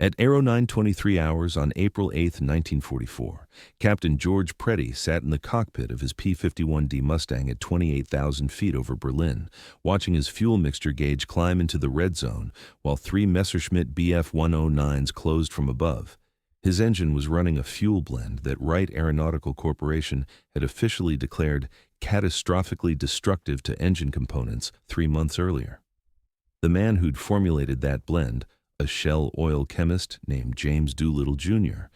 At Aero 9:23 hours on April 8, 1944, Captain George Preddy sat in the cockpit of his P-51D Mustang at 28,000 feet over Berlin, watching his fuel mixture gauge climb into the red zone while three Messerschmitt Bf-109s closed from above. His engine was running a fuel blend that Wright Aeronautical Corporation had officially declared catastrophically destructive to engine components 3 months earlier. The man who'd formulated that blend, a Shell oil chemist named James Doolittle Jr.,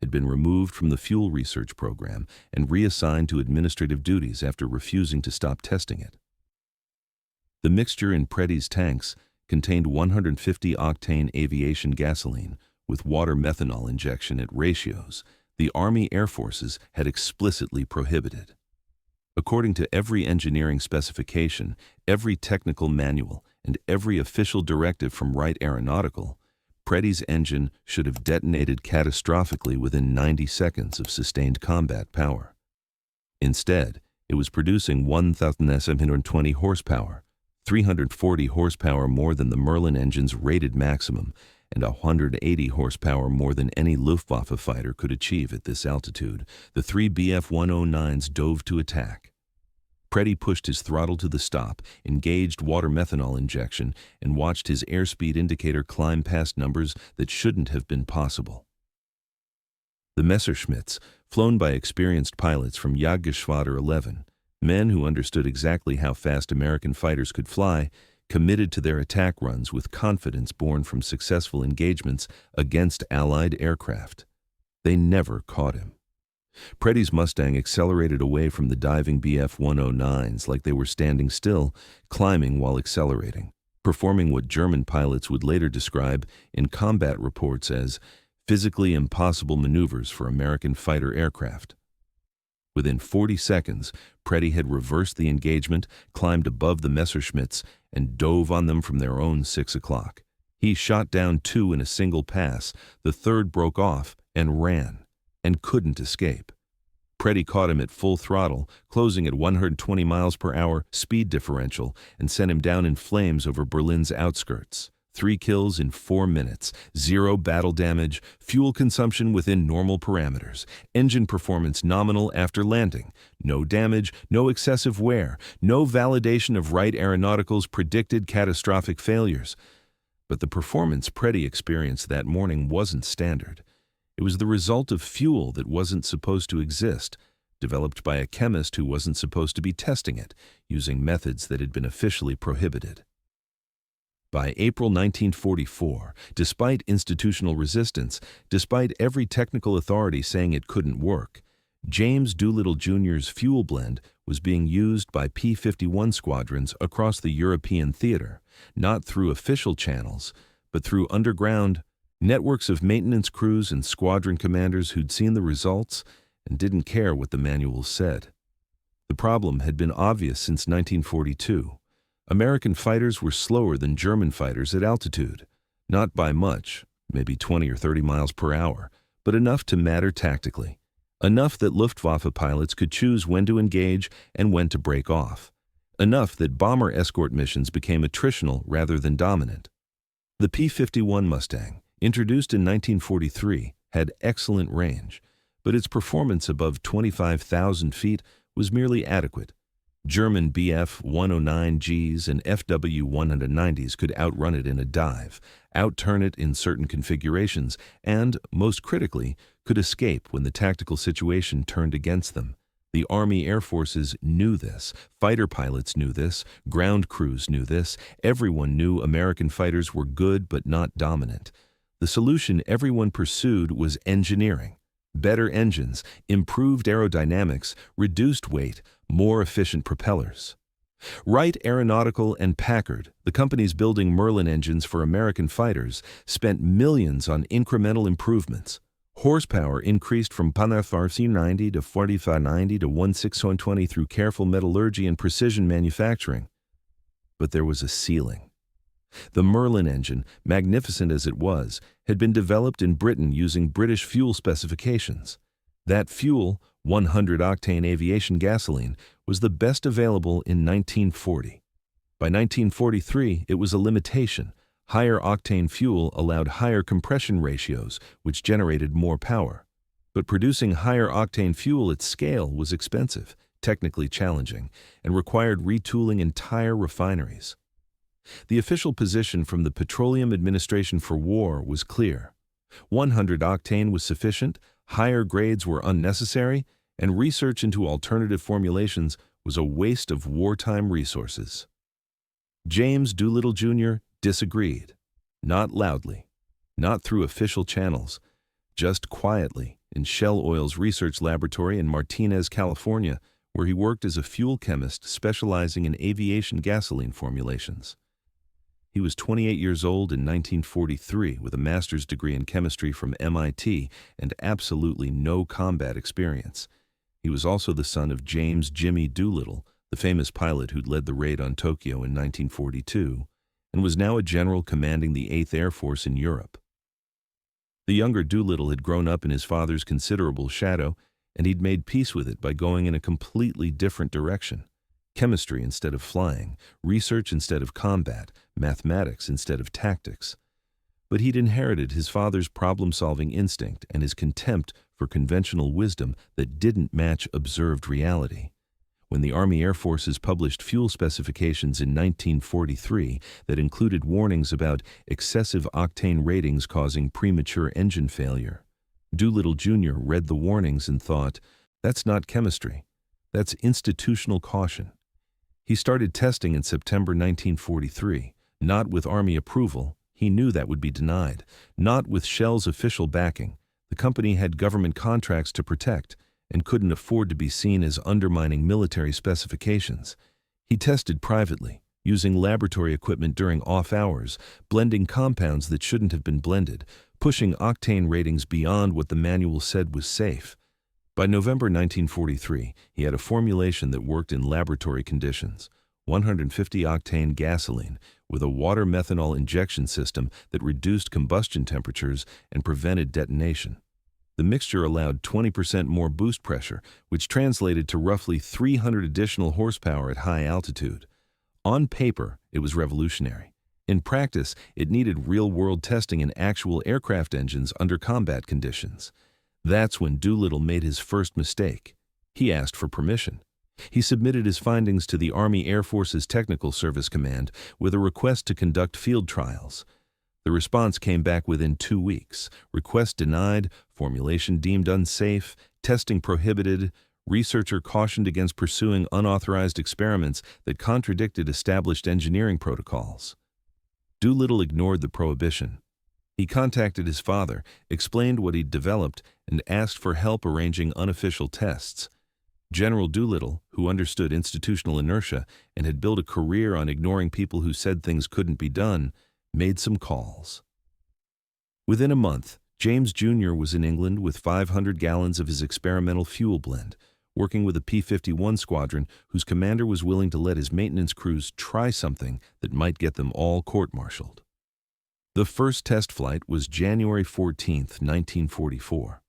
had been removed from the fuel research program and reassigned to administrative duties after refusing to stop testing it. The mixture in Preddy's tanks contained 150-octane aviation gasoline with water methanol injection at ratios the Army Air Forces had explicitly prohibited. According to every engineering specification, every technical manual, and every official directive from Wright Aeronautical, Preddy's engine should have detonated catastrophically within 90 seconds of sustained combat power. Instead, it was producing 1,720 horsepower, 340 horsepower more than the Merlin engine's rated maximum, and 180 horsepower more than any Luftwaffe fighter could achieve at this altitude. The three Bf-109s dove to attack. Preddy pushed his throttle to the stop, engaged water methanol injection, and watched his airspeed indicator climb past numbers that shouldn't have been possible. The Messerschmitts, flown by experienced pilots from Jagdgeschwader 11, men who understood exactly how fast American fighters could fly, committed to their attack runs with confidence born from successful engagements against Allied aircraft. They never caught him. Preddy's Mustang accelerated away from the diving Bf-109s like they were standing still, climbing while accelerating, performing what German pilots would later describe in combat reports as physically impossible maneuvers for American fighter aircraft. Within 40 seconds, Preddy had reversed the engagement, climbed above the Messerschmitts, and dove on them from their own 6 o'clock. He shot down 2 in a single pass, the third broke off and ran, and couldn't escape. Preddy caught him at full throttle, closing at 120 miles per hour speed differential, and sent him down in flames over Berlin's outskirts. 3 kills in 4 minutes, 0 battle damage, fuel consumption within normal parameters, engine performance nominal after landing, no damage, no excessive wear, no validation of Wright Aeronautical's predicted catastrophic failures. But the performance Preddy experienced that morning wasn't standard. It was the result of fuel that wasn't supposed to exist, developed by a chemist who wasn't supposed to be testing it, using methods that had been officially prohibited. By April 1944, despite institutional resistance, despite every technical authority saying it couldn't work, James Doolittle Jr.'s fuel blend was being used by P-51 squadrons across the European theater, not through official channels, but through underground networks of maintenance crews and squadron commanders who'd seen the results and didn't care what the manuals said. The problem had been obvious since 1942. American fighters were slower than German fighters at altitude, not by much, maybe 20 or 30 miles per hour, but enough to matter tactically, enough that Luftwaffe pilots could choose when to engage and when to break off, enough that bomber escort missions became attritional rather than dominant. The P-51 Mustang, introduced in 1943, had excellent range, but its performance above 25,000 feet was merely adequate. German Bf-109Gs and FW-190s could outrun it in a dive, outturn it in certain configurations, and, most critically, could escape when the tactical situation turned against them. The Army Air Forces knew this, fighter pilots knew this, ground crews knew this, everyone knew American fighters were good but not dominant. The solution everyone pursued was engineering. Better engines, improved aerodynamics, reduced weight, more efficient propellers. Wright Aeronautical and Packard, the companies building Merlin engines for American fighters, spent millions on incremental improvements. Horsepower increased from 490 to 4590 to 1620 through careful metallurgy and precision manufacturing. But there was a ceiling. The Merlin engine, magnificent as it was, had been developed in Britain using British fuel specifications. That fuel, 100-octane aviation gasoline, was the best available in 1940. By 1943, it was a limitation. Higher octane fuel allowed higher compression ratios, which generated more power. But producing higher octane fuel at scale was expensive, technically challenging, and required retooling entire refineries. The official position from the Petroleum Administration for War was clear. 100 octane was sufficient, higher grades were unnecessary, and research into alternative formulations was a waste of wartime resources. James Doolittle Jr. disagreed. Not loudly, not through official channels, just quietly in Shell Oil's research laboratory in Martinez, California, where he worked as a fuel chemist specializing in aviation gasoline formulations. He was 28 years old in 1943 with a master's degree in chemistry from MIT and absolutely no combat experience. He was also the son of James "Jimmy" Doolittle, the famous pilot who'd led the raid on Tokyo in 1942, and was now a general commanding the 8th Air Force in Europe. The younger Doolittle had grown up in his father's considerable shadow, and he'd made peace with it by going in a completely different direction. Chemistry instead of flying, research instead of combat, mathematics instead of tactics. But he'd inherited his father's problem-solving instinct and his contempt for conventional wisdom that didn't match observed reality. When the Army Air Forces published fuel specifications in 1943 that included warnings about excessive octane ratings causing premature engine failure, Doolittle Jr. read the warnings and thought, "That's not chemistry. That's institutional caution." He started testing in September 1943, not with Army approval. He knew that would be denied. Not with Shell's official backing. The company had government contracts to protect and couldn't afford to be seen as undermining military specifications. He tested privately, using laboratory equipment during off hours, blending compounds that shouldn't have been blended, pushing octane ratings beyond what the manual said was safe. By November 1943, he had a formulation that worked in laboratory conditions, 150-octane gasoline with a water methanol injection system that reduced combustion temperatures and prevented detonation. The mixture allowed 20% more boost pressure, which translated to roughly 300 additional horsepower at high altitude. On paper, it was revolutionary. In practice, it needed real-world testing in actual aircraft engines under combat conditions. That's when Doolittle made his first mistake. He asked for permission. He submitted his findings to the Army Air Forces Technical Service Command with a request to conduct field trials. The response came back within 2 weeks. Request denied, formulation deemed unsafe, testing prohibited, researcher cautioned against pursuing unauthorized experiments that contradicted established engineering protocols. Doolittle ignored the prohibition. He contacted his father, explained what he'd developed, and asked for help arranging unofficial tests. General Doolittle, who understood institutional inertia and had built a career on ignoring people who said things couldn't be done, made some calls. Within a month, James Jr. was in England with 500 gallons of his experimental fuel blend, working with a P-51 squadron whose commander was willing to let his maintenance crews try something that might get them all court-martialed. The first test flight was January 14, 1944.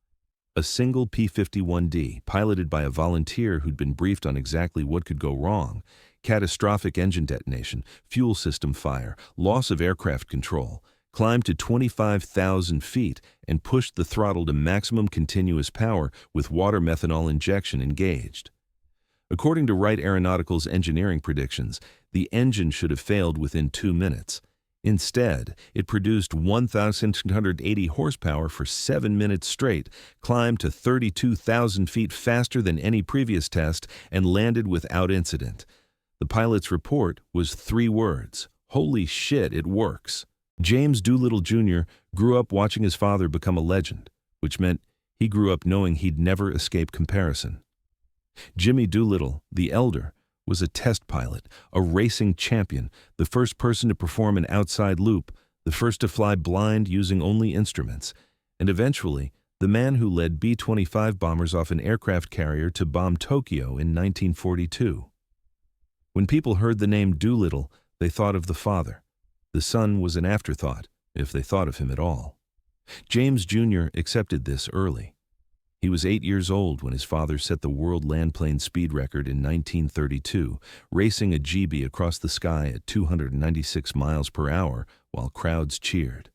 A single P-51D, piloted by a volunteer who'd been briefed on exactly what could go wrong: catastrophic engine detonation, fuel system fire, loss of aircraft control, climbed to 25,000 feet and pushed the throttle to maximum continuous power with water methanol injection engaged. According to Wright Aeronautical's engineering predictions, the engine should have failed within 2 minutes. Instead, it produced 1,680 horsepower for 7 minutes straight, climbed to 32,000 feet faster than any previous test, and landed without incident. The pilot's report was 3 words: "Holy shit, it works." James Doolittle Jr. grew up watching his father become a legend, which meant he grew up knowing he'd never escape comparison. Jimmy Doolittle, the elder, was a test pilot, a racing champion, the first person to perform an outside loop, the first to fly blind using only instruments, and eventually the man who led B-25 bombers off an aircraft carrier to bomb Tokyo in 1942. When people heard the name Doolittle, they thought of the father. The son was an afterthought, if they thought of him at all. James Jr. accepted this early. He was 8 years old when his father set the world landplane speed record in 1932, racing a GB across the sky at 296 miles per hour while crowds cheered.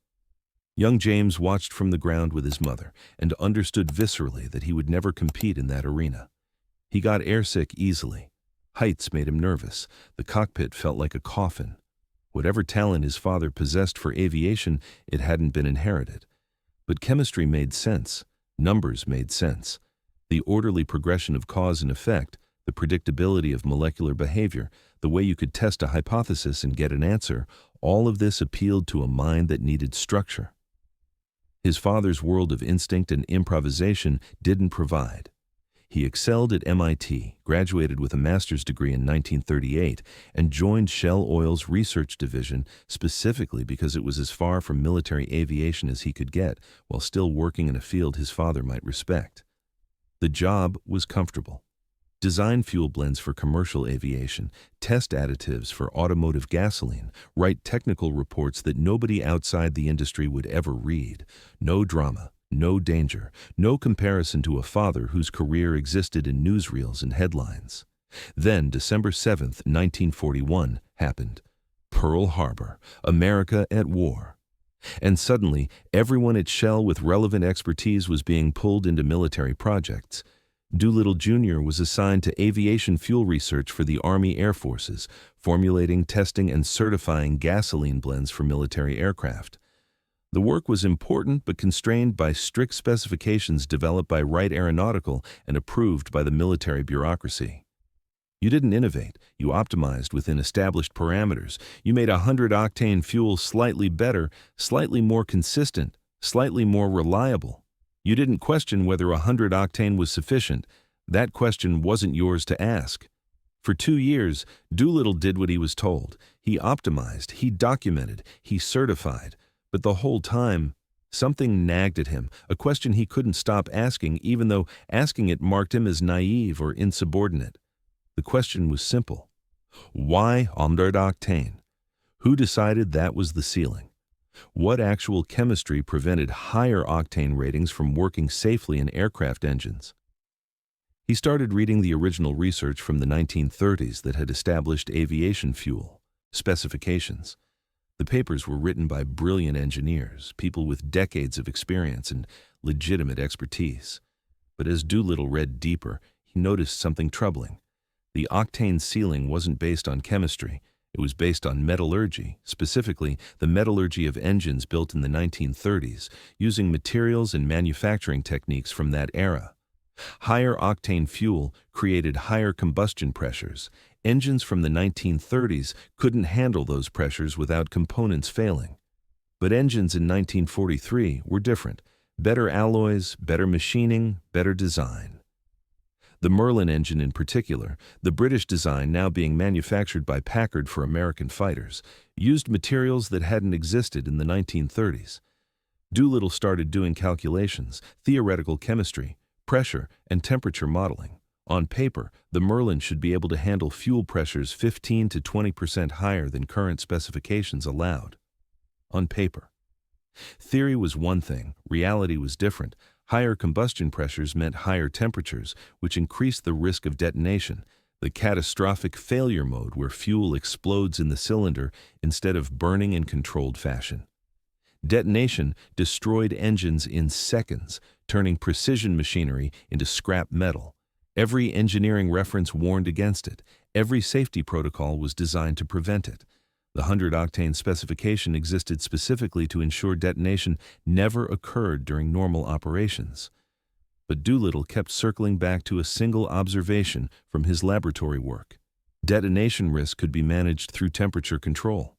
Young James watched from the ground with his mother and understood viscerally that he would never compete in that arena. He got airsick easily. Heights made him nervous. The cockpit felt like a coffin. Whatever talent his father possessed for aviation, it hadn't been inherited. But chemistry made sense. Numbers made sense. The orderly progression of cause and effect, the predictability of molecular behavior, the way you could test a hypothesis and get an answer, all of this appealed to a mind that needed structure. His father's world of instinct and improvisation didn't provide. He excelled at MIT, graduated with a master's degree in 1938, and joined Shell Oil's research division specifically because it was as far from military aviation as he could get, while still working in a field his father might respect. The job was comfortable. Design fuel blends for commercial aviation, test additives for automotive gasoline, write technical reports that nobody outside the industry would ever read. No drama, no danger, no comparison to a father whose career existed in newsreels and headlines. Then, December 7th, 1941, happened. Pearl Harbor, America at war. And suddenly, everyone at Shell with relevant expertise was being pulled into military projects. Doolittle Jr. was assigned to aviation fuel research for the Army Air Forces, formulating, testing, and certifying gasoline blends for military aircraft. The work was important but constrained by strict specifications developed by Wright Aeronautical and approved by the military bureaucracy. You didn't innovate, you optimized within established parameters. You made 100-octane fuel slightly better, slightly more consistent, slightly more reliable. You didn't question whether 100-octane was sufficient. That question wasn't yours to ask. For 2 years, Doolittle did what he was told. He optimized, he documented, he certified. But the whole time, something nagged at him, a question he couldn't stop asking, even though asking it marked him as naive or insubordinate. The question was simple. Why 100-octane? Who decided that was the ceiling? What actual chemistry prevented higher octane ratings from working safely in aircraft engines? He started reading the original research from the 1930s that had established aviation fuel specifications. The papers were written by brilliant engineers, people with decades of experience and legitimate expertise. But as Doolittle read deeper, he noticed something troubling. The octane ceiling wasn't based on chemistry. It was based on metallurgy, specifically the metallurgy of engines built in the 1930s, using materials and manufacturing techniques from that era. Higher octane fuel created higher combustion pressures. Engines from the 1930s couldn't handle those pressures without components failing. But engines in 1943 were different. Better alloys, better machining, better design. The Merlin engine in particular, the British design now being manufactured by Packard for American fighters, used materials that hadn't existed in the 1930s. Doolittle started doing calculations, theoretical chemistry, pressure, and temperature modeling. On paper, the Merlin should be able to handle fuel pressures 15 to 20% higher than current specifications allowed. On paper. Theory was one thing, reality was different. Higher combustion pressures meant higher temperatures, which increased the risk of detonation, the catastrophic failure mode where fuel explodes in the cylinder instead of burning in controlled fashion. Detonation destroyed engines in seconds, turning precision machinery into scrap metal. Every engineering reference warned against it. Every safety protocol was designed to prevent it. The 100-octane specification existed specifically to ensure detonation never occurred during normal operations. But Doolittle kept circling back to a single observation from his laboratory work. Detonation risk could be managed through temperature control.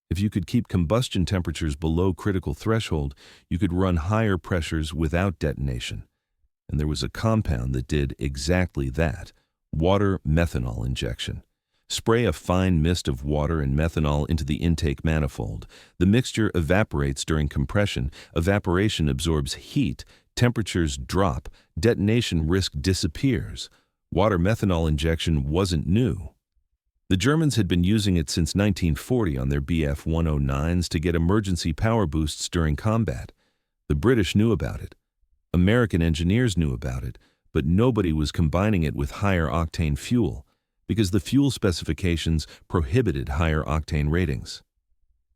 If you could keep combustion temperatures below critical threshold, you could run higher pressures without detonation. And there was a compound that did exactly that: water methanol injection. Spray a fine mist of water and methanol into the intake manifold. The mixture evaporates during compression. Evaporation absorbs heat. Temperatures drop. Detonation risk disappears. Water methanol injection wasn't new. The Germans had been using it since 1940 on their Bf-109s to get emergency power boosts during combat. The British knew about it. American engineers knew about it, but nobody was combining it with higher octane fuel, because the fuel specifications prohibited higher octane ratings.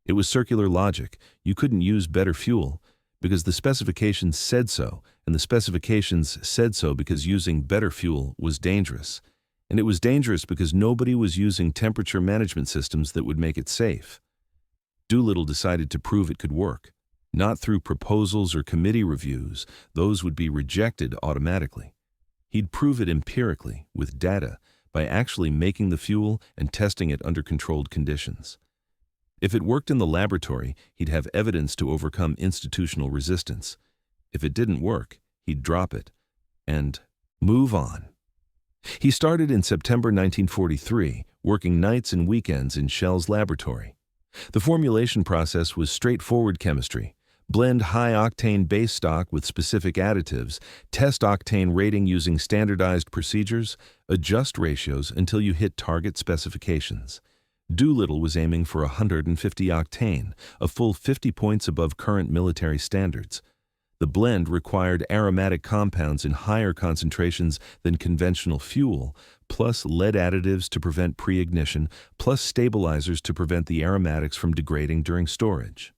It was circular logic. You couldn't use better fuel because the specifications said so, and the specifications said so because using better fuel was dangerous. And it was dangerous because nobody was using temperature management systems that would make it safe. Doolittle decided to prove it could work. Not through proposals or committee reviews, those would be rejected automatically. He'd prove it empirically, with data, by actually making the fuel and testing it under controlled conditions. If it worked in the laboratory, he'd have evidence to overcome institutional resistance. If it didn't work, he'd drop it and move on. He started in September 1943, working nights and weekends in Shell's laboratory. The formulation process was straightforward chemistry. Blend high-octane base stock with specific additives, test octane rating using standardized procedures, adjust ratios until you hit target specifications. Doolittle was aiming for 150 octane, a full 50 points above current military standards. The blend required aromatic compounds in higher concentrations than conventional fuel, plus lead additives to prevent pre-ignition, plus stabilizers to prevent the aromatics from degrading during storage.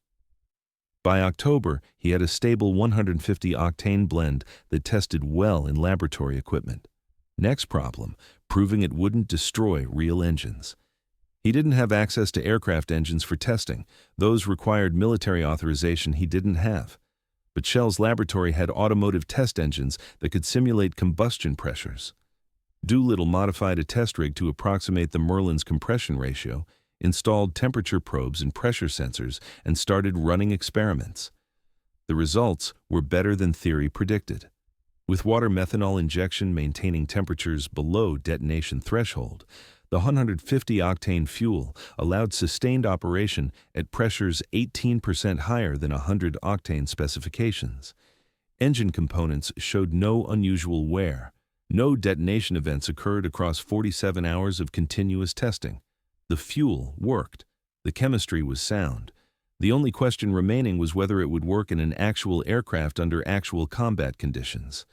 By October, he had a stable 150 octane blend that tested well in laboratory equipment. Next problem, proving it wouldn't destroy real engines. He didn't have access to aircraft engines for testing. Those required military authorization he didn't have. But Shell's laboratory had automotive test engines that could simulate combustion pressures. Doolittle modified a test rig to approximate the Merlin's compression ratio, installed temperature probes and pressure sensors, and started running experiments. The results were better than theory predicted. With water methanol injection maintaining temperatures below detonation threshold, the 150-octane fuel allowed sustained operation at pressures 18% higher than 100-octane specifications. Engine components showed no unusual wear. No detonation events occurred across 47 hours of continuous testing. The fuel worked. The chemistry was sound. The only question remaining was whether it would work in an actual aircraft under actual combat conditions.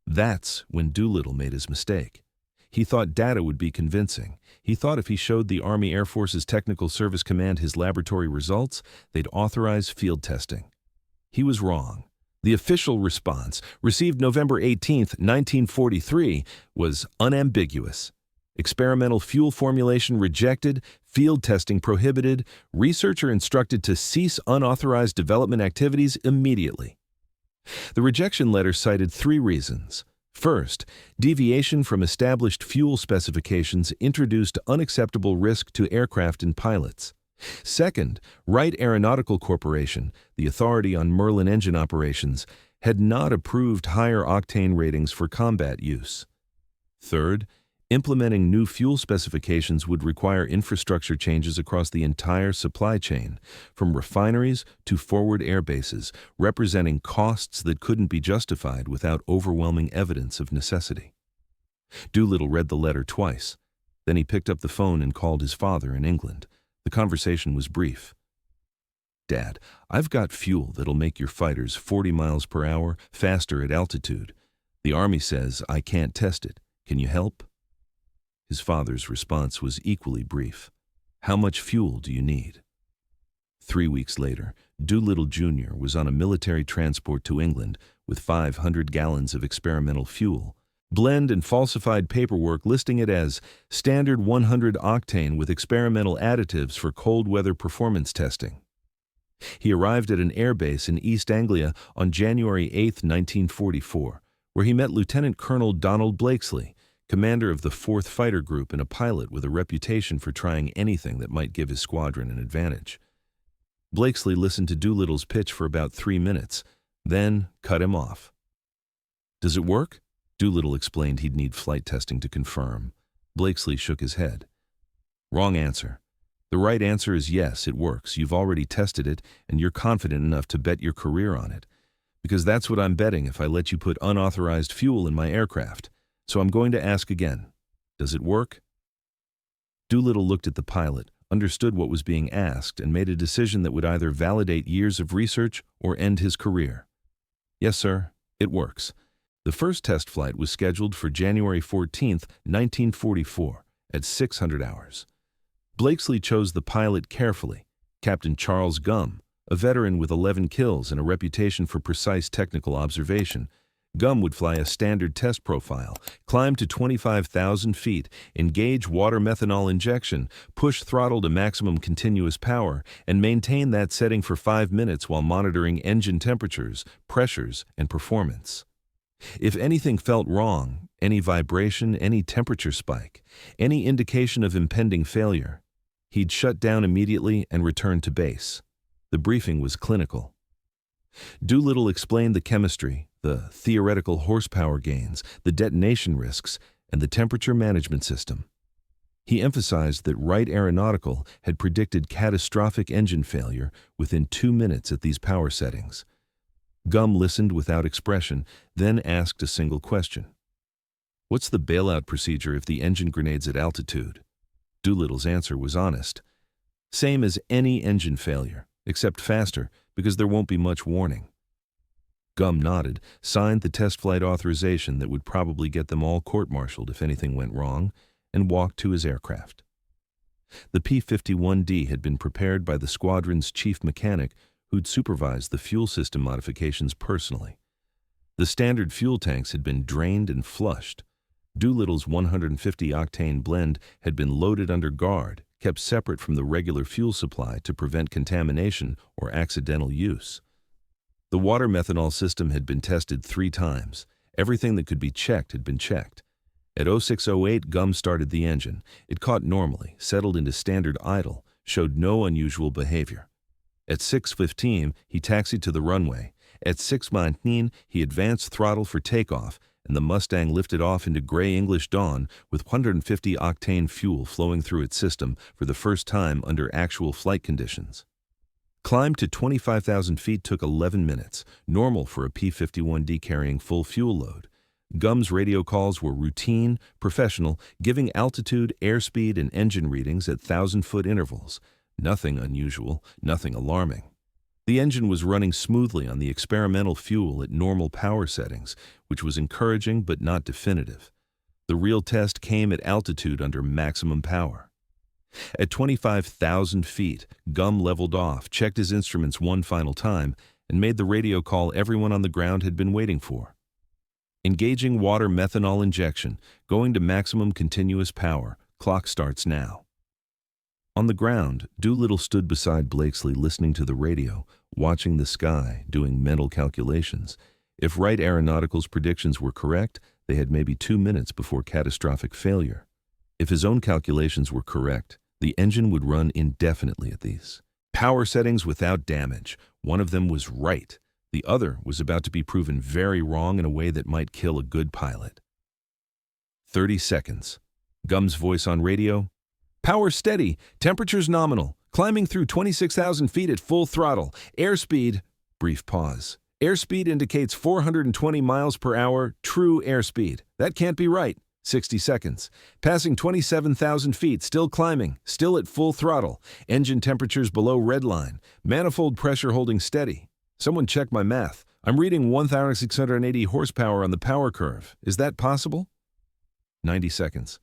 That's when Doolittle made his mistake. He thought data would be convincing. He thought if he showed the Army Air Force's Technical Service Command his laboratory results, they'd authorize field testing. He was wrong. The official response, received November 18, 1943, was unambiguous. Experimental fuel formulation rejected, field testing prohibited, researcher instructed to cease unauthorized development activities immediately. The rejection letter cited 3 reasons. First, deviation from established fuel specifications introduced unacceptable risk to aircraft and pilots. Second, Wright Aeronautical Corporation, the authority on Merlin engine operations, had not approved higher octane ratings for combat use. Third, implementing new fuel specifications would require infrastructure changes across the entire supply chain, from refineries to forward air bases, representing costs that couldn't be justified without overwhelming evidence of necessity. Doolittle read the letter twice. Then he picked up the phone and called his father in England. The conversation was brief. "Dad, I've got fuel that'll make your fighters 40 miles per hour faster at altitude. The Army says I can't test it. Can you help?" His father's response was equally brief. "How much fuel do you need?" 3 weeks later, Doolittle Jr. was on a military transport to England with 500 gallons of experimental fuel, blend and falsified paperwork listing it as standard 100 octane with experimental additives for cold weather performance testing. He arrived at an airbase in East Anglia on January 8, 1944, where he met Lieutenant Colonel Donald Blakesley, commander of the 4th Fighter Group and a pilot with a reputation for trying anything that might give his squadron an advantage. Blakesley listened to Doolittle's pitch for about 3 minutes, then cut him off. "Does it work?" Doolittle explained he'd need flight testing to confirm. Blakesley shook his head. "Wrong answer. The right answer is yes, it works. You've already tested it, and you're confident enough to bet your career on it. Because that's what I'm betting if I let you put unauthorized fuel in my aircraft. So I'm going to ask again. Does it work?" Doolittle looked at the pilot, understood what was being asked, and made a decision that would either validate years of research or end his career. "Yes, sir, it works." The first test flight was scheduled for January 14, 1944, at 600 hours. Blakesley chose the pilot carefully. Captain Charles Gum, a veteran with 11 kills and a reputation for precise technical observation. Gum would fly a standard test profile, climb to 25,000 feet, engage water methanol injection, push throttle to maximum continuous power, and maintain that setting for 5 minutes while monitoring engine temperatures, pressures, and performance. If anything felt wrong, any vibration, any temperature spike, any indication of impending failure, he'd shut down immediately and return to base. The briefing was clinical. Doolittle explained the chemistry, the theoretical horsepower gains, the detonation risks, and the temperature management system. He emphasized that Wright Aeronautical had predicted catastrophic engine failure within 2 minutes at these power settings. Gum listened without expression, then asked a single question. "What's the bailout procedure if the engine grenades at altitude?" Doolittle's answer was honest. "Same as any engine failure, except faster, because there won't be much warning." Gum nodded, signed the test flight authorization that would probably get them all court-martialed if anything went wrong, and walked to his aircraft. The P-51D had been prepared by the squadron's chief mechanic, who'd supervised the fuel system modifications personally. The standard fuel tanks had been drained and flushed. Doolittle's 150-octane blend had been loaded under guard, kept separate from the regular fuel supply to prevent contamination or accidental use. The water methanol system had been tested 3 times. Everything that could be checked had been checked. At 0608, Gum started the engine. It caught normally, settled into standard idle, showed no unusual behavior. At 6:15, he taxied to the runway. At 6:19, he advanced throttle for takeoff, and the Mustang lifted off into gray English dawn with 150-octane fuel flowing through its system for the first time under actual flight conditions. Climb to 25,000 feet took 11 minutes, normal for a P-51D carrying full fuel load. Gum's radio calls were routine, professional, giving altitude, airspeed, and engine readings at 1,000-foot intervals. Nothing unusual, nothing alarming. The engine was running smoothly on the experimental fuel at normal power settings, which was encouraging but not definitive. The real test came at altitude under maximum power. At 25,000 feet, Gum leveled off, checked his instruments one final time, and made the radio call everyone on the ground had been waiting for. "Engaging water methanol injection, going to maximum continuous power. Clock starts now." On the ground, Doolittle stood beside Blakesley listening to the radio, watching the sky, doing mental calculations. If Wright Aeronautical's predictions were correct, they had maybe 2 minutes before catastrophic failure. If his own calculations were correct, the engine would run indefinitely at these power settings without damage. One of them was right. The other was about to be proven very wrong in a way that might kill a good pilot. 30 seconds. Gum's voice on radio. "Power steady, temperatures nominal, climbing through 26,000 feet at full throttle, airspeed," brief pause. "Airspeed indicates 420 miles per hour, true airspeed. That can't be right." 60 seconds. "Passing 27,000 feet, still climbing, still at full throttle, engine temperatures below red line, manifold pressure holding steady." Someone check my math. I'm reading 1,680 horsepower on the power curve. Is that possible? 90 seconds.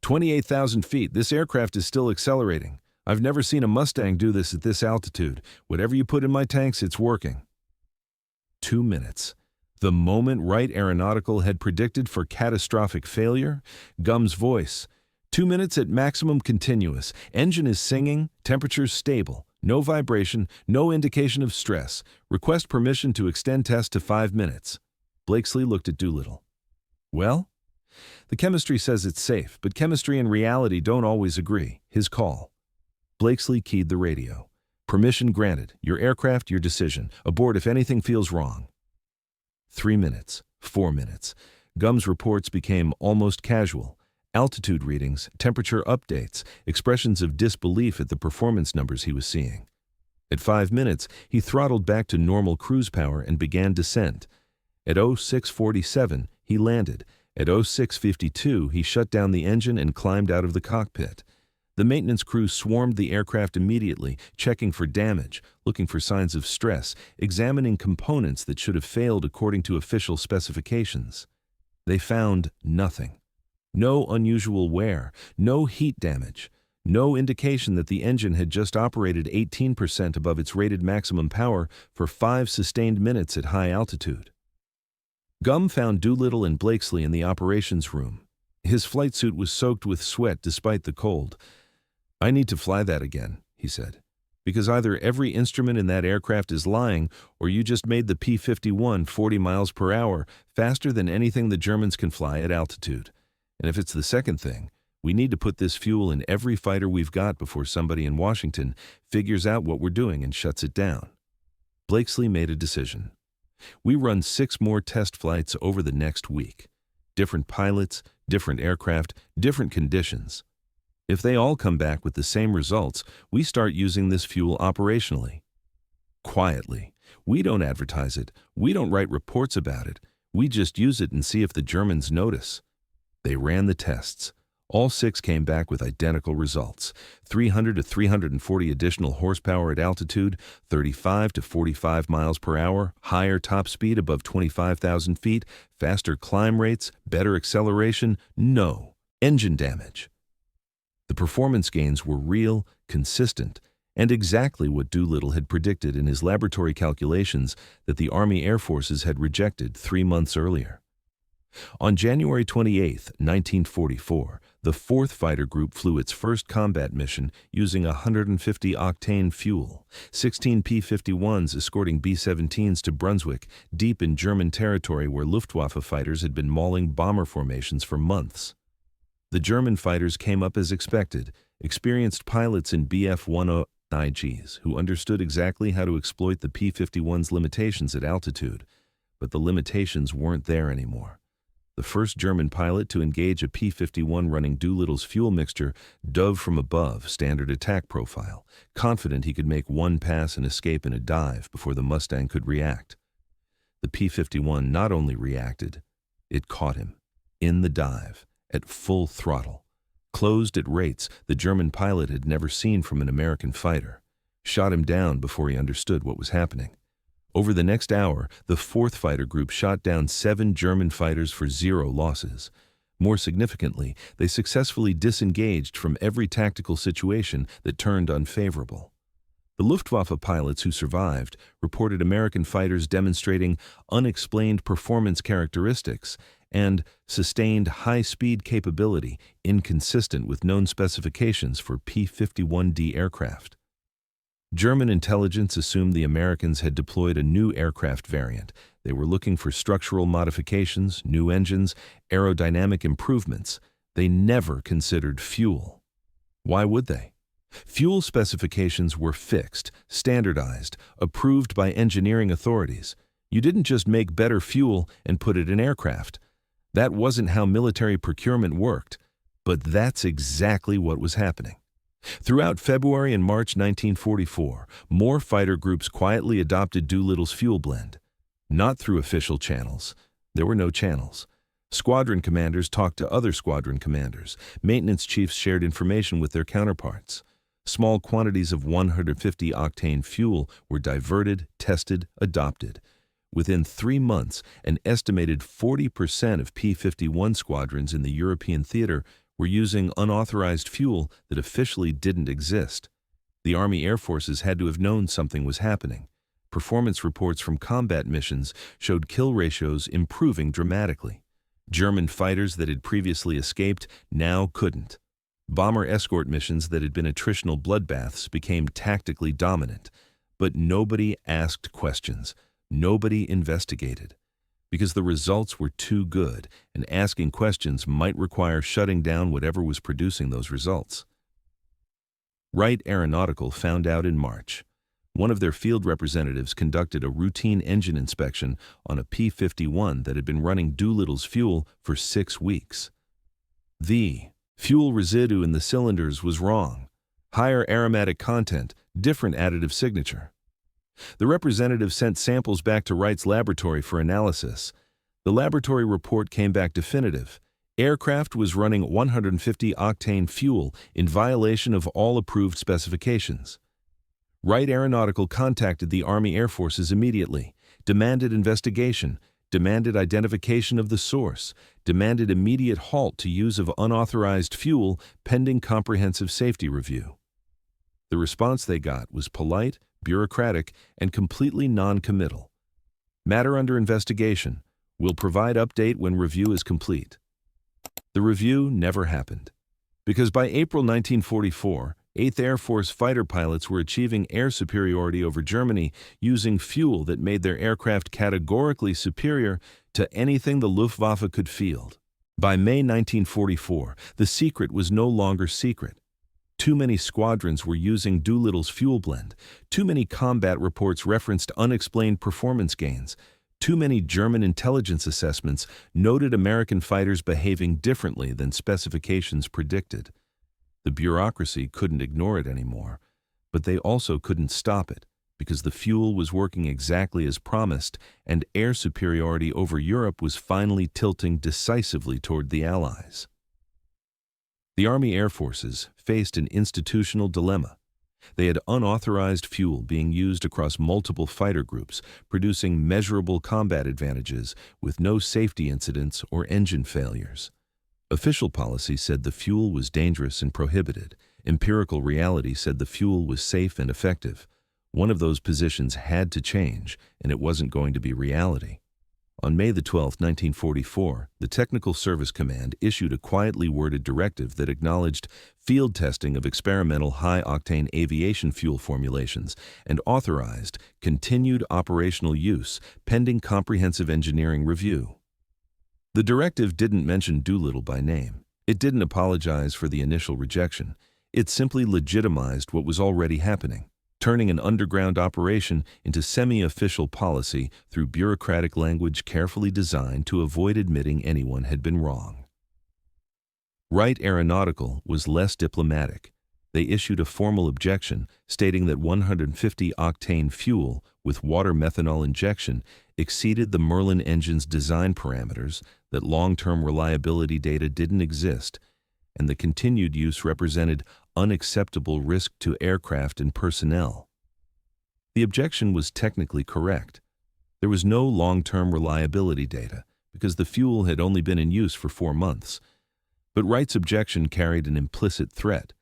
28,000 feet. This aircraft is still accelerating. I've never seen a Mustang do this at this altitude. Whatever you put in my tanks, it's working. 2 minutes. The moment Wright Aeronautical had predicted for catastrophic failure. Gum's voice. 2 minutes at maximum continuous. Engine is singing. Temperatures stable. No vibration. No indication of stress. Request permission to extend test to 5 minutes. Blakesley looked at Doolittle. Well? The chemistry says it's safe, but chemistry and reality don't always agree. His call. Blakesley keyed the radio. Permission granted. Your aircraft, your decision. Abort if anything feels wrong. 3 minutes. 4 minutes. Gum's reports became almost casual. Altitude readings, temperature updates, expressions of disbelief at the performance numbers he was seeing. At 5 minutes, he throttled back to normal cruise power and began descent. At 0647, he landed. At 0652, he shut down the engine and climbed out of the cockpit. The maintenance crew swarmed the aircraft immediately, checking for damage, looking for signs of stress, examining components that should have failed according to official specifications. They found nothing. No unusual wear, no heat damage, No indication that the engine had just operated 18% above its rated maximum power for 5 sustained minutes at high altitude. Gum found Doolittle and Blakesley in the operations room. His flight suit was soaked with sweat despite the cold. "I need to fly that again," he said, "because either every instrument in that aircraft is lying or you just made the P-51 40 miles per hour faster than anything the Germans can fly at altitude. And if it's the second thing, we need to put this fuel in every fighter we've got before somebody in Washington figures out what we're doing and shuts it down." Blakesley made a decision. "We run 6 more test flights over the next week. Different pilots, different aircraft, different conditions. If they all come back with the same results, we start using this fuel operationally. Quietly. We don't advertise it. We don't write reports about it. We just use it and see if the Germans notice." They ran the tests. All 6 came back with identical results: 300 to 340 additional horsepower at altitude, 35 to 45 miles per hour, higher top speed above 25,000 feet, faster climb rates, better acceleration, no engine damage. The performance gains were real, consistent, and exactly what Doolittle had predicted in his laboratory calculations that the Army Air Forces had rejected 3 months earlier. On January 28, 1944, the 4th Fighter Group flew its first combat mission using 150-octane fuel, 16 P-51s escorting B-17s to Brunswick, deep in German territory where Luftwaffe fighters had been mauling bomber formations for months. The German fighters came up as expected, experienced pilots in Bf-109Gs who understood exactly how to exploit the P-51's limitations at altitude, but the limitations weren't there anymore. The first German pilot to engage a P-51 running Doolittle's fuel mixture dove from above, standard attack profile, confident he could make one pass and escape in a dive before the Mustang could react. The P-51 not only reacted, it caught him, in the dive, at full throttle, closed at rates the German pilot had never seen from an American fighter, shot him down before he understood what was happening. Over the next hour, the 4th Fighter Group shot down 7 German fighters for 0 losses. More significantly, they successfully disengaged from every tactical situation that turned unfavorable. The Luftwaffe pilots who survived reported American fighters demonstrating unexplained performance characteristics and sustained high-speed capability inconsistent with known specifications for P-51D aircraft. German intelligence assumed the Americans had deployed a new aircraft variant. They were looking for structural modifications, new engines, aerodynamic improvements. They never considered fuel. Why would they? Fuel specifications were fixed, standardized, approved by engineering authorities. You didn't just make better fuel and put it in aircraft. That wasn't how military procurement worked, but that's exactly what was happening. Throughout February and March 1944, more fighter groups quietly adopted Doolittle's fuel blend. Not through official channels. There were no channels. Squadron commanders talked to other squadron commanders. Maintenance chiefs shared information with their counterparts. Small quantities of 150-octane fuel were diverted, tested, adopted. Within 3 months, an estimated 40% of P-51 squadrons in the European theater were using unauthorized fuel that officially didn't exist. The Army Air Forces had to have known something was happening. Performance reports from combat missions showed kill ratios improving dramatically. German fighters that had previously escaped now couldn't. Bomber escort missions that had been attritional bloodbaths became tactically dominant. But nobody asked questions. Nobody investigated. Because the results were too good, and asking questions might require shutting down whatever was producing those results. Wright Aeronautical found out in March. One of their field representatives conducted a routine engine inspection on a P-51 that had been running Doolittle's fuel for 6 weeks. The fuel residue in the cylinders was wrong. Higher aromatic content, different additive signature. The representative sent samples back to Wright's laboratory for analysis. The laboratory report came back definitive. Aircraft was running 150-octane fuel in violation of all approved specifications. Wright Aeronautical contacted the Army Air Forces immediately, demanded investigation, demanded identification of the source, demanded immediate halt to use of unauthorized fuel pending comprehensive safety review. The response they got was polite, bureaucratic, and completely non-committal. Matter under investigation. We'll provide update when review is complete. The review never happened, because by April 1944, 8th Air Force fighter pilots were achieving air superiority over Germany using fuel that made their aircraft categorically superior to anything the Luftwaffe could field. By May 1944, the secret was no longer secret. Too many squadrons were using Doolittle's fuel blend. Too many combat reports referenced unexplained performance gains. Too many German intelligence assessments noted American fighters behaving differently than specifications predicted. The bureaucracy couldn't ignore it anymore, but they also couldn't stop it, because the fuel was working exactly as promised, and air superiority over Europe was finally tilting decisively toward the Allies. The Army Air Forces faced an institutional dilemma. They had unauthorized fuel being used across multiple fighter groups, producing measurable combat advantages with no safety incidents or engine failures. Official policy said the fuel was dangerous and prohibited. Empirical reality said the fuel was safe and effective. One of those positions had to change, and it wasn't going to be reality. On May 12, 1944, the Technical Service Command issued a quietly worded directive that acknowledged field testing of experimental high-octane aviation fuel formulations and authorized continued operational use pending comprehensive engineering review. The directive didn't mention Doolittle by name. It didn't apologize for the initial rejection. It simply legitimized what was already happening, turning an underground operation into semi-official policy through bureaucratic language carefully designed to avoid admitting anyone had been wrong. Wright Aeronautical was less diplomatic. They issued a formal objection stating that 150-octane fuel with water methanol injection exceeded the Merlin engine's design parameters, that long-term reliability data didn't exist, and the continued use represented unacceptable risk to aircraft and personnel. The objection was technically correct. There was no long-term reliability data because the fuel had only been in use for 4 months. But Wright's objection carried an implicit threat.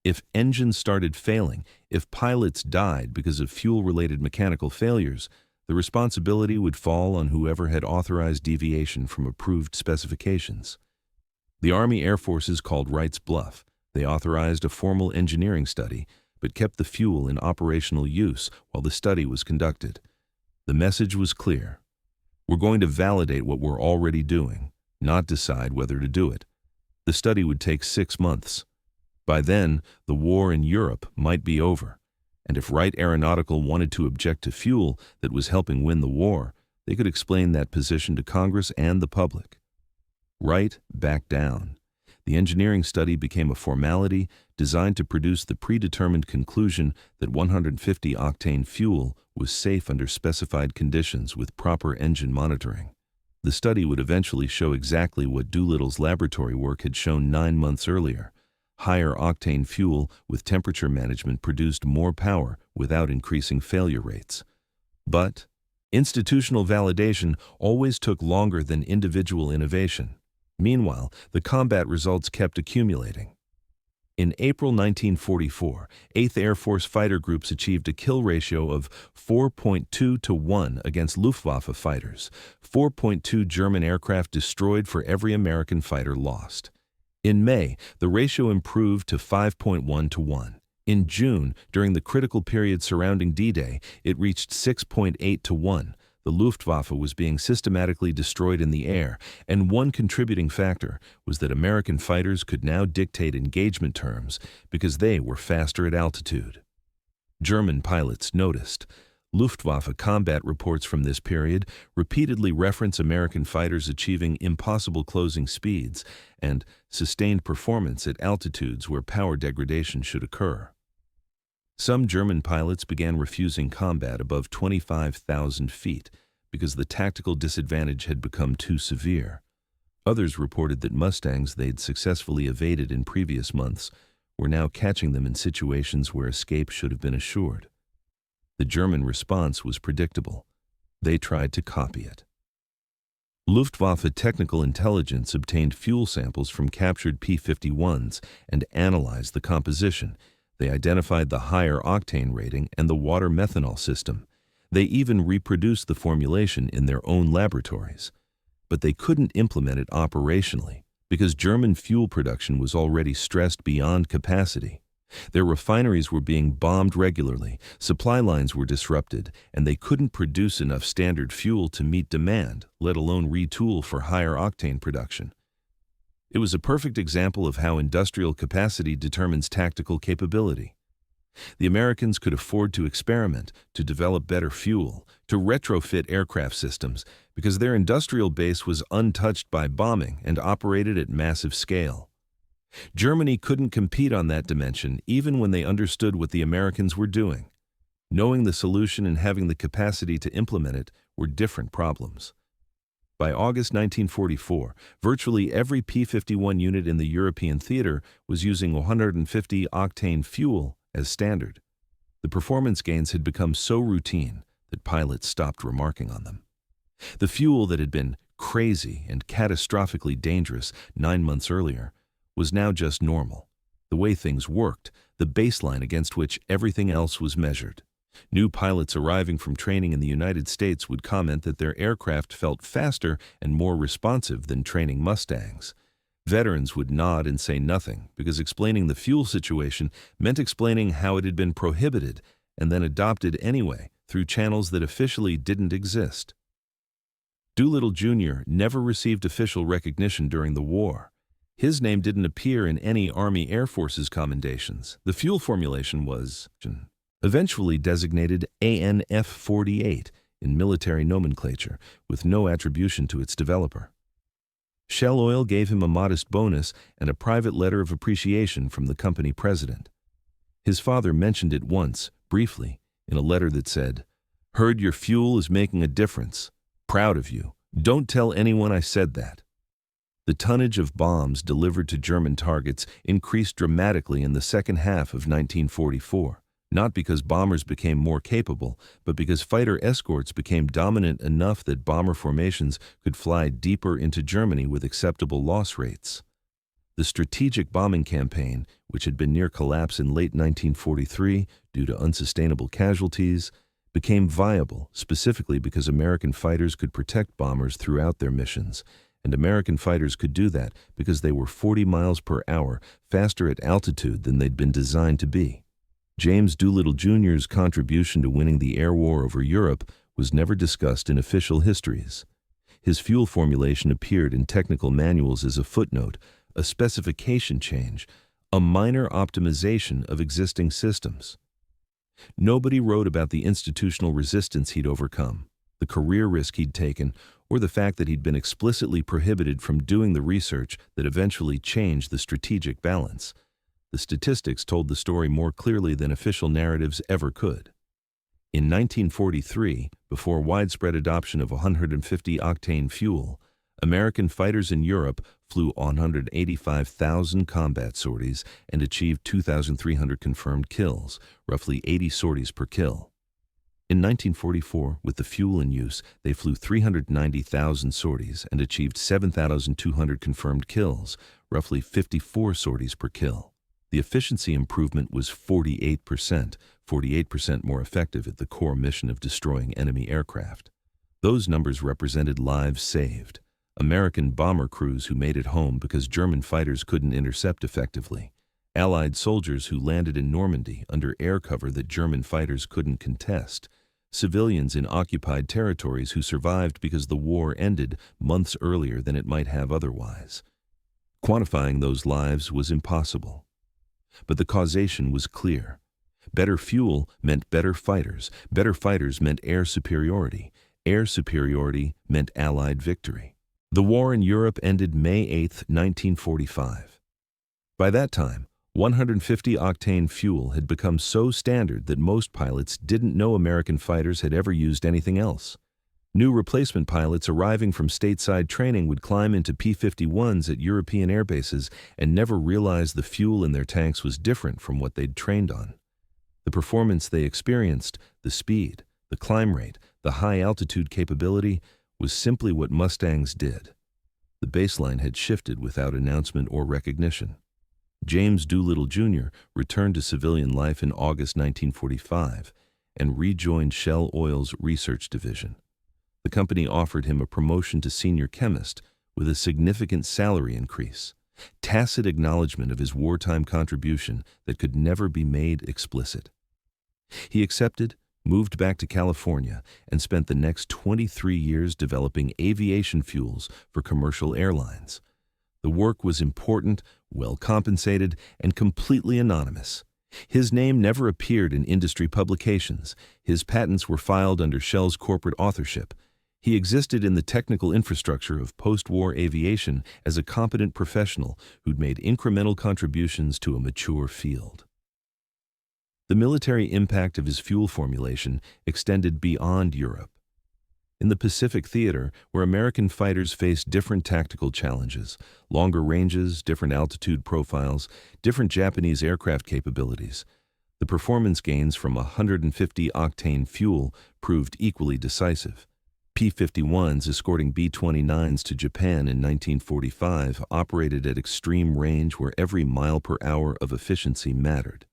If engines started failing, if pilots died because of fuel-related mechanical failures, the responsibility would fall on whoever had authorized deviation from approved specifications. The Army Air Forces called Wright's bluff. They authorized a formal engineering study, but kept the fuel in operational use while the study was conducted. The message was clear. We're going to validate what we're already doing, not decide whether to do it. The study would take 6 months. By then, the war in Europe might be over, and if Wright Aeronautical wanted to object to fuel that was helping win the war, they could explain that position to Congress and the public. Wright backed down. The engineering study became a formality designed to produce the predetermined conclusion that 150-octane fuel was safe under specified conditions with proper engine monitoring. The study would eventually show exactly what Doolittle's laboratory work had shown 9 months earlier. Higher octane fuel with temperature management produced more power without increasing failure rates. But institutional validation always took longer than individual innovation. Meanwhile, the combat results kept accumulating. In April 1944, 8th Air Force fighter groups achieved a kill ratio of 4.2 to 1 against Luftwaffe fighters, 4.2 German aircraft destroyed for every American fighter lost. In May, the ratio improved to 5.1 to 1. In June, during the critical period surrounding D-Day, it reached 6.8 to 1. The Luftwaffe was being systematically destroyed in the air, and one contributing factor was that American fighters could now dictate engagement terms because they were faster at altitude. German pilots noticed. Luftwaffe combat reports from this period repeatedly reference American fighters achieving impossible closing speeds and sustained performance at altitudes where power degradation should occur. Some German pilots began refusing combat above 25,000 feet because the tactical disadvantage had become too severe. Others reported that Mustangs they'd successfully evaded in previous months were now catching them in situations where escape should have been assured. The German response was predictable. They tried to copy it. Luftwaffe technical intelligence obtained fuel samples from captured P-51s and analyzed the composition. They identified the higher octane rating and the water methanol system. They even reproduced the formulation in their own laboratories. But they couldn't implement it operationally because German fuel production was already stressed beyond capacity. Their refineries were being bombed regularly, supply lines were disrupted, and they couldn't produce enough standard fuel to meet demand, let alone retool for higher octane production. It was a perfect example of how industrial capacity determines tactical capability. The Americans could afford to experiment, to develop better fuel, to retrofit aircraft systems, because their industrial base was untouched by bombing and operated at massive scale. Germany couldn't compete on that dimension even when they understood what the Americans were doing. Knowing the solution and having the capacity to implement it were different problems. By August 1944, virtually every P-51 unit in the European theater was using 150-octane fuel as standard. The performance gains had become so routine that pilots stopped remarking on them. The fuel that had been crazy and catastrophically dangerous 9 months earlier was now just normal, the way things worked, the baseline against which everything else was measured. New pilots arriving from training in the United States would comment that their aircraft felt faster and more responsive than training Mustangs. Veterans would nod and say nothing because explaining the fuel situation meant explaining how it had been prohibited and then adopted anyway through channels that officially didn't exist. Doolittle Jr. never received official recognition during the war. His name didn't appear in any Army Air Forces commendations. The fuel formulation was eventually designated ANF-48 in military nomenclature, with no attribution to its developer. Shell Oil gave him a modest bonus and a private letter of appreciation from the company president. His father mentioned it once, briefly, in a letter that said, "Heard your fuel is making a difference. Proud of you. Don't tell anyone I said that." The tonnage of bombs delivered to German targets increased dramatically in the second half of 1944, not because bombers became more capable, but because fighter escorts became dominant enough that bomber formations could fly deeper into Germany with acceptable loss rates. The strategic bombing campaign, which had been near collapse in late 1943 due to unsustainable casualties, became viable specifically because American fighters could protect bombers throughout their missions, and American fighters could do that because they were 40 miles per hour faster at altitude than they'd been designed to be. James Doolittle Jr.'s contribution to winning the air war over Europe was never discussed in official histories. His fuel formulation appeared in technical manuals as a footnote, a specification change, a minor optimization of existing systems. Nobody wrote about the institutional resistance he'd overcome, the career risk he'd taken, or the fact that he'd been explicitly prohibited from doing the research that eventually changed the strategic balance. The statistics told the story more clearly than official narratives ever could. In 1943, before widespread adoption of 150-octane fuel, American fighters in Europe flew 185,000 combat sorties and achieved 2,300 confirmed kills, roughly 80 sorties per kill. In 1944, with the fuel in use, they flew 390,000 sorties and achieved 7,200 confirmed kills, roughly 54 sorties per kill. The efficiency improvement was 48%, 48% more effective at the core mission of destroying enemy aircraft. Those numbers represented lives saved. American bomber crews who made it home because German fighters couldn't intercept effectively. Allied soldiers who landed in Normandy under air cover that German fighters couldn't contest. Civilians in occupied territories who survived because the war ended months earlier than it might have otherwise. Quantifying those lives was impossible. But the causation was clear. Better fuel meant better fighters. Better fighters meant air superiority. Air superiority meant Allied victory. The war in Europe ended May 8, 1945. By that time, 150-octane fuel had become so standard that most pilots didn't know American fighters had ever used anything else. New replacement pilots arriving from stateside training would climb into P-51s at European airbases and never realize the fuel in their tanks was different from what they'd trained on. The performance they experienced, the speed, the climb rate, the high altitude capability, was simply what Mustangs did. The baseline had shifted without announcement or recognition. James Doolittle Jr. returned to civilian life in August 1945 and rejoined Shell Oil's research division. The company offered him a promotion to senior chemist with a significant salary increase, tacit acknowledgement of his wartime contribution that could never be made explicit. He accepted, moved back to California, and spent the next 23 years developing aviation fuels for commercial airlines. The work was important, well compensated, and completely anonymous. His name never appeared in industry publications. His patents were filed under Shell's corporate authorship. He existed in the technical infrastructure of post-war aviation as a competent professional who'd made incremental contributions to a mature field. The military impact of his fuel formulation extended beyond Europe. In the Pacific theater, where American fighters faced different tactical challenges, longer ranges, different altitude profiles, different Japanese aircraft capabilities, the performance gains from 150-octane fuel proved equally decisive. P-51s escorting B-29s to Japan in 1945 operated at extreme range where every mile per hour of efficiency mattered.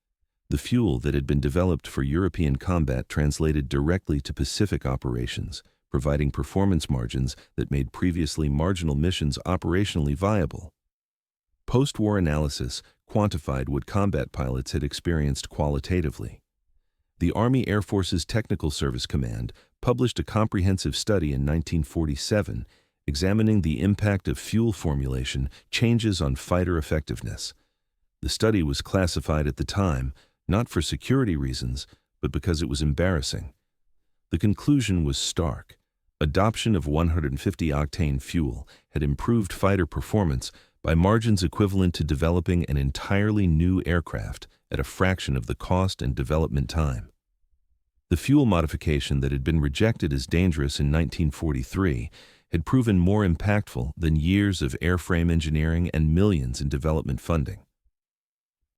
The fuel that had been developed for European combat translated directly to Pacific operations, providing performance margins that made previously marginal missions operationally viable. Post-war analysis quantified what combat pilots had experienced qualitatively. The Army Air Force's Technical Service Command published a comprehensive study in 1947 examining the impact of fuel formulation changes on fighter effectiveness. The study was classified at the time not for security reasons, but because it was embarrassing. The conclusion was stark. Adoption of 150-octane fuel had improved fighter performance by margins equivalent to developing an entirely new aircraft at a fraction of the cost and development time. The fuel modification that had been rejected as dangerous in 1943 had proven more impactful than years of airframe engineering and millions in development funding.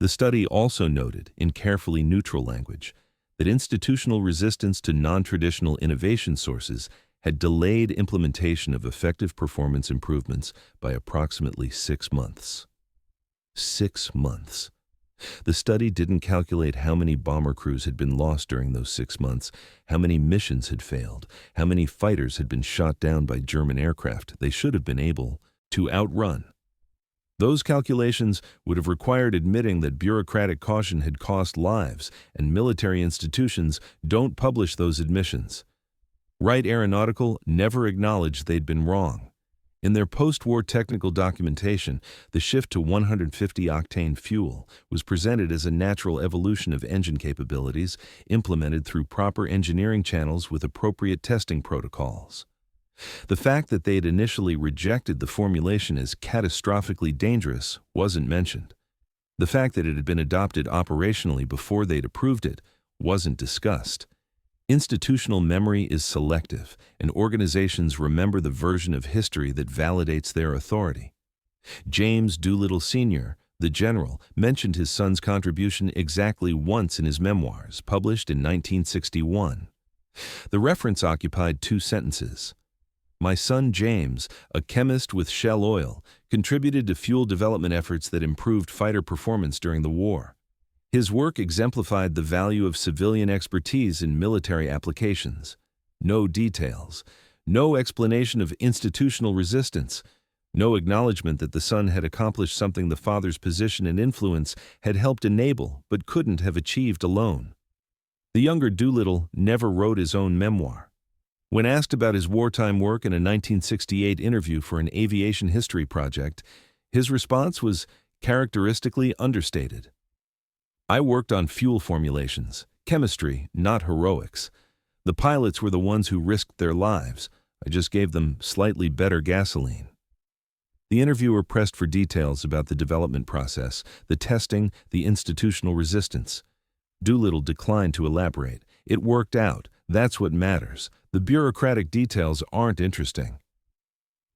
The study also noted, in carefully neutral language, that institutional resistance to non-traditional innovation sources had delayed implementation of effective performance improvements by approximately 6 months. 6 months. The study didn't calculate how many bomber crews had been lost during those 6 months, how many missions had failed, how many fighters had been shot down by German aircraft they should have been able to outrun. Those calculations would have required admitting that bureaucratic caution had cost lives, and military institutions don't publish those admissions. Wright Aeronautical never acknowledged they'd been wrong. In their post-war technical documentation, the shift to 150-octane fuel was presented as a natural evolution of engine capabilities implemented through proper engineering channels with appropriate testing protocols. The fact that they had initially rejected the formulation as catastrophically dangerous wasn't mentioned. The fact that it had been adopted operationally before they'd approved it wasn't discussed. Institutional memory is selective, and organizations remember the version of history that validates their authority. James Doolittle Sr., the general, mentioned his son's contribution exactly once in his memoirs, published in 1961. The reference occupied 2 sentences. My son James, a chemist with Shell Oil, contributed to fuel development efforts that improved fighter performance during the war. His work exemplified the value of civilian expertise in military applications. No details, no explanation of institutional resistance, no acknowledgement that the son had accomplished something the father's position and influence had helped enable but couldn't have achieved alone. The younger Doolittle never wrote his own memoir. When asked about his wartime work in a 1968 interview for an aviation history project, his response was characteristically understated. I worked on fuel formulations, chemistry, not heroics. The pilots were the ones who risked their lives. I just gave them slightly better gasoline. The interviewer pressed for details about the development process, the testing, the institutional resistance. Doolittle declined to elaborate. It worked out. That's what matters. The bureaucratic details aren't interesting.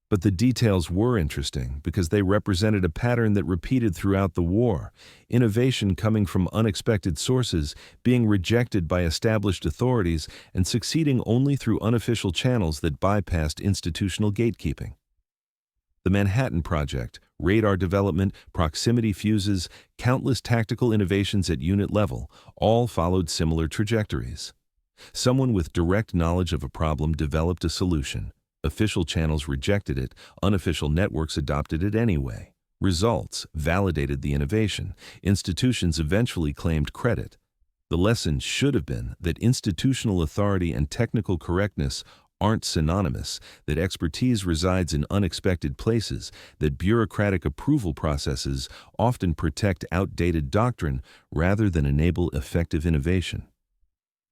But the details were interesting because they represented a pattern that repeated throughout the war: innovation coming from unexpected sources, being rejected by established authorities, and succeeding only through unofficial channels that bypassed institutional gatekeeping. The Manhattan Project, radar development, proximity fuses, countless tactical innovations at unit level, all followed similar trajectories. Someone with direct knowledge of a problem developed a solution. Official channels rejected it, unofficial networks adopted it anyway. Results validated the innovation. Institutions eventually claimed credit. The lesson should have been that institutional authority and technical correctness aren't synonymous, that expertise resides in unexpected places, that bureaucratic approval processes often protect outdated doctrine rather than enable effective innovation.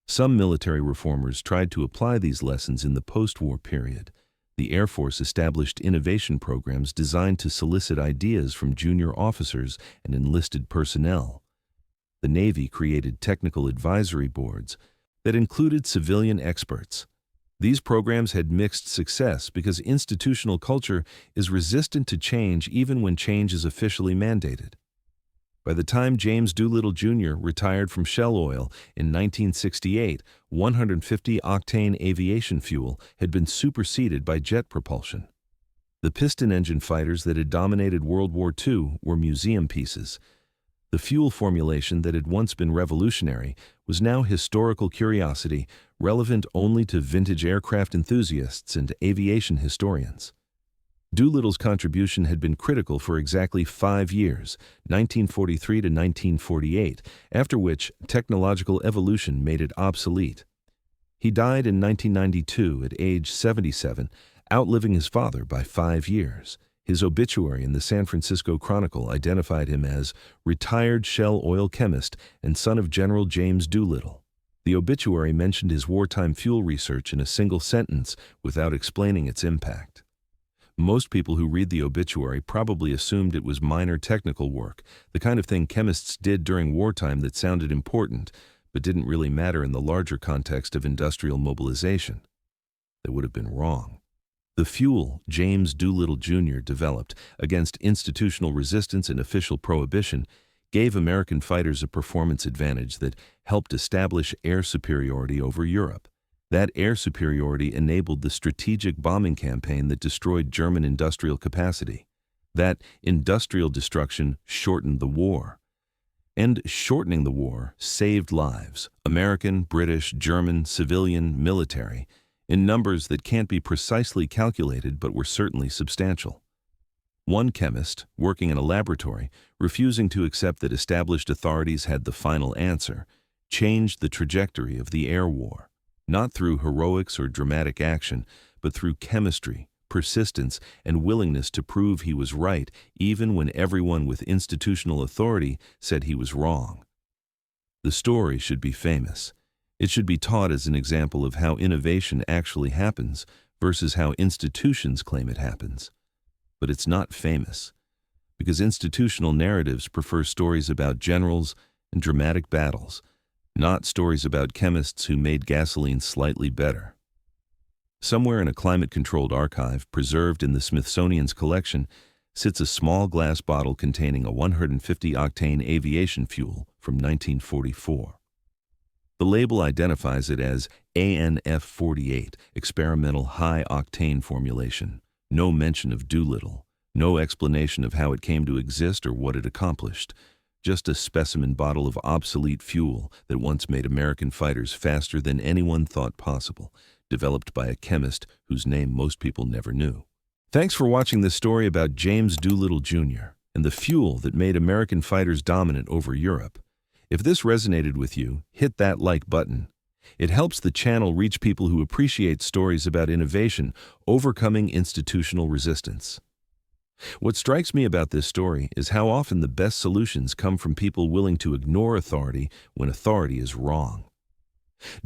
Some military reformers tried to apply these lessons in the post-war period. The Air Force established innovation programs designed to solicit ideas from junior officers and enlisted personnel. The Navy created technical advisory boards that included civilian experts. These programs had mixed success because institutional culture is resistant to change even when change is officially mandated. By the time James Doolittle Jr. retired from Shell Oil in 1968, 150-octane aviation fuel had been superseded by jet propulsion. The piston engine fighters that had dominated World War II were museum pieces. The fuel formulation that had once been revolutionary was now historical curiosity, relevant only to vintage aircraft enthusiasts and aviation historians. Doolittle's contribution had been critical for exactly 5 years, 1943 to 1948, after which technological evolution made it obsolete. He died in 1992 at age 77, outliving his father by 5 years. His obituary in the San Francisco Chronicle identified him as retired Shell Oil chemist and son of General James Doolittle. The obituary mentioned his wartime fuel research in a single sentence without explaining its impact. Most people who read the obituary probably assumed it was minor technical work, the kind of thing chemists did during wartime that sounded important, but didn't really matter in the larger context of industrial mobilization. They would have been wrong. The fuel James Doolittle Jr. developed against institutional resistance and official prohibition gave American fighters a performance advantage that helped establish air superiority over Europe. That air superiority enabled the strategic bombing campaign that destroyed German industrial capacity. That industrial destruction shortened the war. And shortening the war saved lives, American, British, German, civilian, military, in numbers that can't be precisely calculated but were certainly substantial. One chemist, working in a laboratory, refusing to accept that established authorities had the final answer, changed the trajectory of the air war. Not through heroics or dramatic action, but through chemistry, persistence, and willingness to prove he was right, even when everyone with institutional authority said he was wrong. The story should be famous. It should be taught as an example of how innovation actually happens versus how institutions claim it happens. But it's not famous, because institutional narratives prefer stories about generals and dramatic battles, not stories about chemists who made gasoline slightly better. Somewhere in a climate-controlled archive preserved in the Smithsonian's collection sits a small glass bottle containing a 150-octane aviation fuel from 1944. The label identifies it as ANF-48, experimental high-octane formulation. No mention of Doolittle, no explanation of how it came to exist or what it accomplished. Just a specimen bottle of obsolete fuel that once made American fighters faster than anyone thought possible, developed by a chemist whose name most people never knew. Thanks for watching this story about James Doolittle Jr. and the fuel that made American fighters dominant over Europe. If this resonated with you, hit that like button. It helps the channel reach people who appreciate stories about innovation overcoming institutional resistance. What strikes me about this story is how often the best solutions come from people willing to ignore authority when authority is wrong.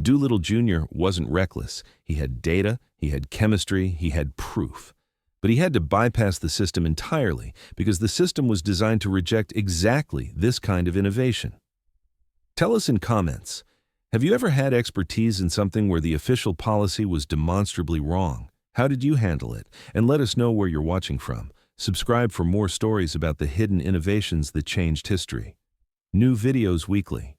Doolittle Jr. wasn't reckless. He had data, he had chemistry, he had proof. But he had to bypass the system entirely because the system was designed to reject exactly this kind of innovation. Tell us in comments, have you ever had expertise in something where the official policy was demonstrably wrong? How did you handle it? And let us know where you're watching from. Subscribe for more stories about the hidden innovations that changed history. New videos weekly.